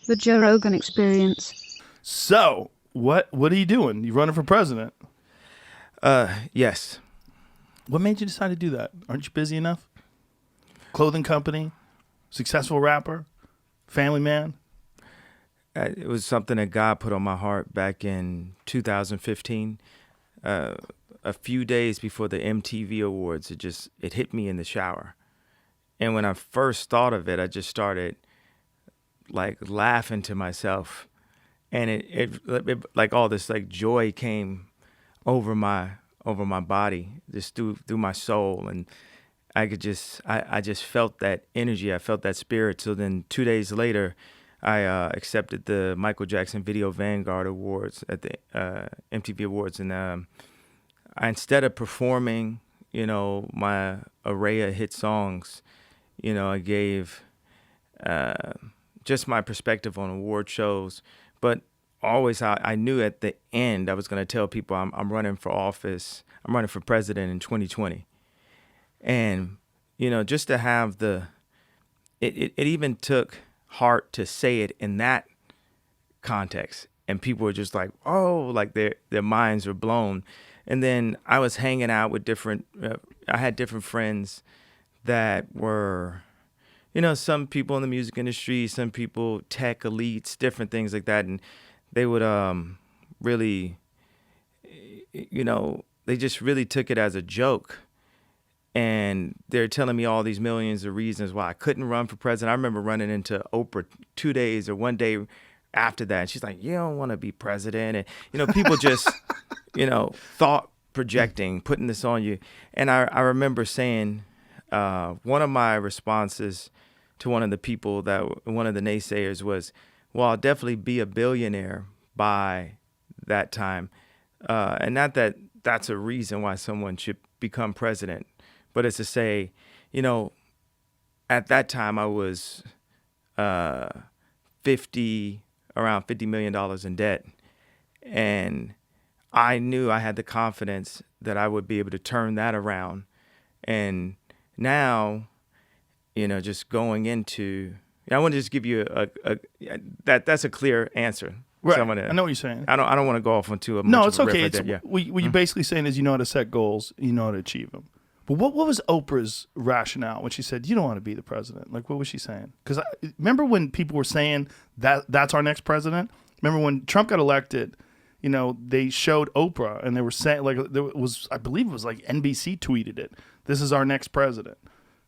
The Joe Rogan Experience. So, what are you doing? You running for president? Yes. What made you decide to do that? Aren't you busy enough? Clothing company, successful rapper, family man. It was something that God put on my heart back in 2015. A few days before the MTV Awards, it hit me in the shower. And when I first thought of it, I just started like laughing to myself. And it like all this like joy came over my body, just through my soul. And I just felt that energy. I felt that spirit. So then 2 days later, I accepted the Michael Jackson Video Vanguard Awards at the MTV Awards. And instead of performing, my array of hit songs, I gave just my perspective on award shows. But always I knew at the end I was going to tell people I'm running for office. I'm running for president in 2020. And, just to have it even took heart to say it in that context. And people were just like, oh, like their minds were blown. And then I was hanging out with I had different friends that were, some people in the music industry, some people tech elites, different things like that. And they would really, they just really took it as a joke. And they're telling me all these millions of reasons why I couldn't run for president. I remember running into Oprah 2 days or one day after that. And she's like, you don't want to be president. And, people just, thought projecting, putting this on you. And I remember saying one of my responses to one of the naysayers was, well, I'll definitely be a billionaire by that time. And not that that's a reason why someone should become president, but it's to say, at that time I was around $50 million in debt. And I knew I had the confidence that I would be able to turn that around. And now, just going into, I want to just give you that's a clear answer. Right. So I know what you're saying. I don't want to go off onto a No, much it's of a okay. riff right there. What you're basically saying is you know how to set goals, you know how to achieve them. But what was Oprah's rationale when she said you don't want to be the president? Like, what was she saying? Because remember when people were saying that's our next president? Remember when Trump got elected? They showed Oprah and they were saying, like, I believe it was like NBC tweeted it. This is our next president.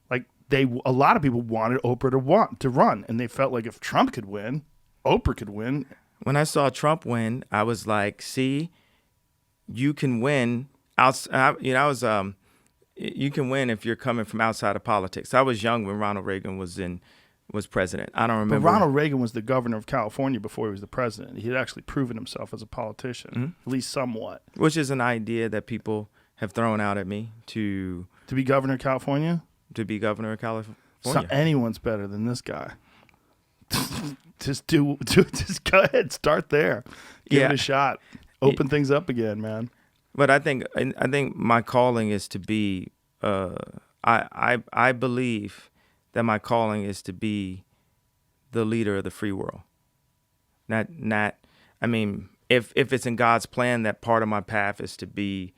Like, a lot of people wanted Oprah to run, and they felt like if Trump could win, Oprah could win. When I saw Trump win, I was like, see, you can win. You can win if you're coming from outside of politics. I was young when Ronald Reagan was president. I don't remember. But Ronald Reagan was the governor of California before he was the president. He had actually proven himself as a politician, at least somewhat. Which is an idea that people have thrown out at me to be governor of California? To be governor of California. Anyone's better than this guy. Just go ahead, start there. Give it a shot. Open things up again, man. But I think my calling is to be. I believe that my calling is to be the leader of the free world. Not. I mean, if it's in God's plan that part of my path is to be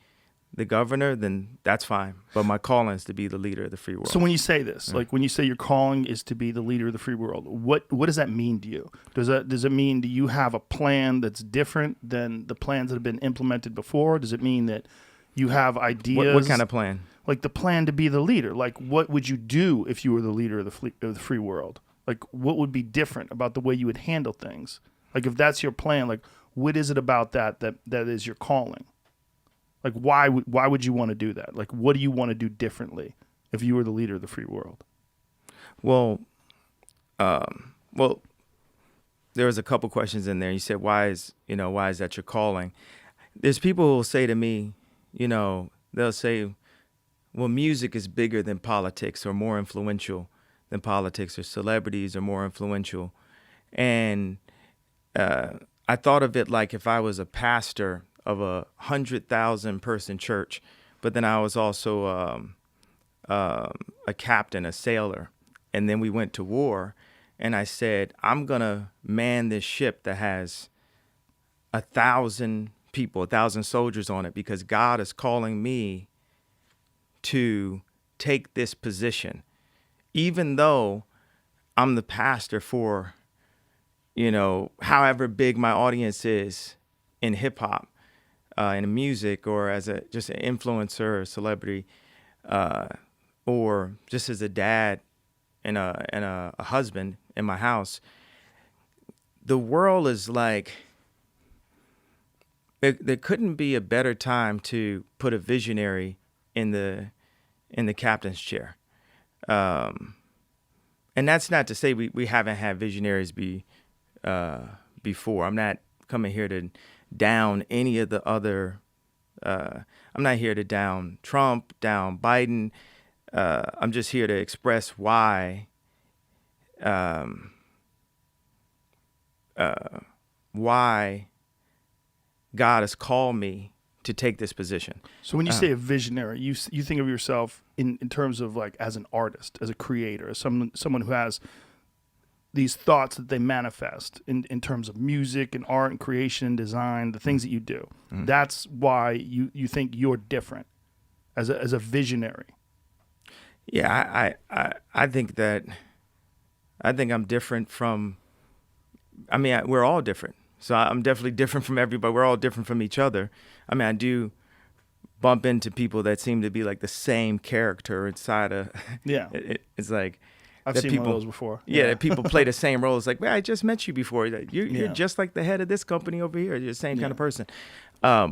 the governor, then that's fine. But my calling is to be the leader of the free world. So when you say this, like when you say your calling is to be the leader of the free world, what does that mean to you? Does it mean do you have a plan that's different than the plans that have been implemented before? Does it mean that you have ideas? What kind of plan? Like the plan to be the leader. Like what would you do if you were the leader of the free world? Like what would be different about the way you would handle things? Like if that's your plan, like what is it about that is your calling? Like, why would you want to do that? Like, what do you want to do differently if you were the leader of the free world? Well, there was a couple questions in there. You said, why is that your calling? There's people who will say to me, they'll say, well, music is bigger than politics or more influential than politics, or celebrities are more influential. And I thought of it like if I was a pastor of 100,000 person church, but then I was also a captain, a sailor, and then we went to war, and I said, I'm going to man this ship that has 1,000 people, 1,000 soldiers on it, because God is calling me to take this position, even though I'm the pastor for, however big my audience is in hip hop, in music, or as just an influencer or celebrity, or just as a dad and a husband in my house. The world is like, there couldn't be a better time to put a visionary in the captain's chair. And that's not to say we haven't had visionaries before. I'm not coming here to down any of the other. I'm not here to down Trump, down Biden. I'm just here to express why God has called me to take this position. So when you say a visionary, you think of yourself in terms of like as an artist, as a creator, as someone who has these thoughts that they manifest in terms of music and art and creation and design, the things that you do. Mm-hmm. That's why you think you're different as a visionary. Yeah, I think I'm different from. I mean, we're all different. So I'm definitely different from everybody. We're all different from each other. I mean, I do bump into people that seem to be like the same character inside of. Yeah. It's like. I've seen one of those before. Yeah, that people play the same role. It's like, man, I just met you before. You're just like the head of this company over here. You're the same kind of person. I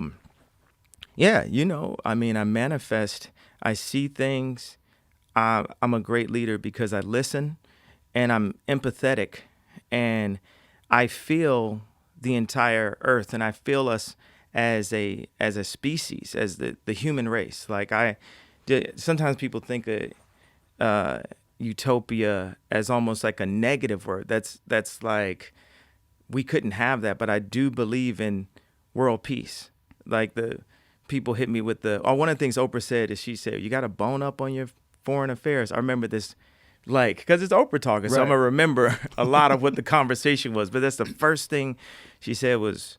mean, I manifest. I see things. I'm a great leader because I listen, and I'm empathetic, and I feel the entire earth, and I feel us as a species, as the human race. Like sometimes people think of utopia as almost like a negative word. That's like we couldn't have that, but I do believe in world peace. Like the people hit me with one of the things Oprah said is she said, you got to bone up on your foreign affairs. I remember this. Because it's Oprah talking, so I'm going to remember a lot of what the conversation was. But that's the first thing she said was,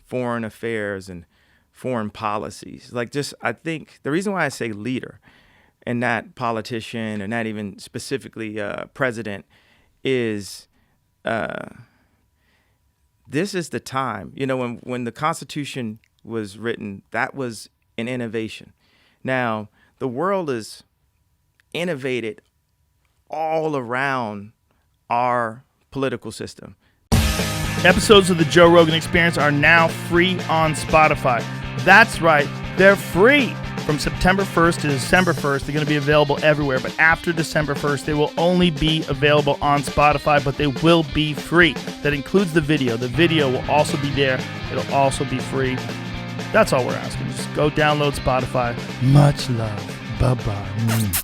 foreign affairs and foreign policies. I think the reason why I say leader and not politician or not even specifically president is this is the time. When the Constitution was written, that was an innovation. Now, the world is innovated all around our political system. Episodes of the Joe Rogan Experience are now free on Spotify. That's right, they're free. From September 1st to December 1st, they're going to be available everywhere. But after December 1st, they will only be available on Spotify, but they will be free. That includes the video. The video will also be there. It'll also be free. That's all we're asking. Just go download Spotify. Much love. Bye-bye.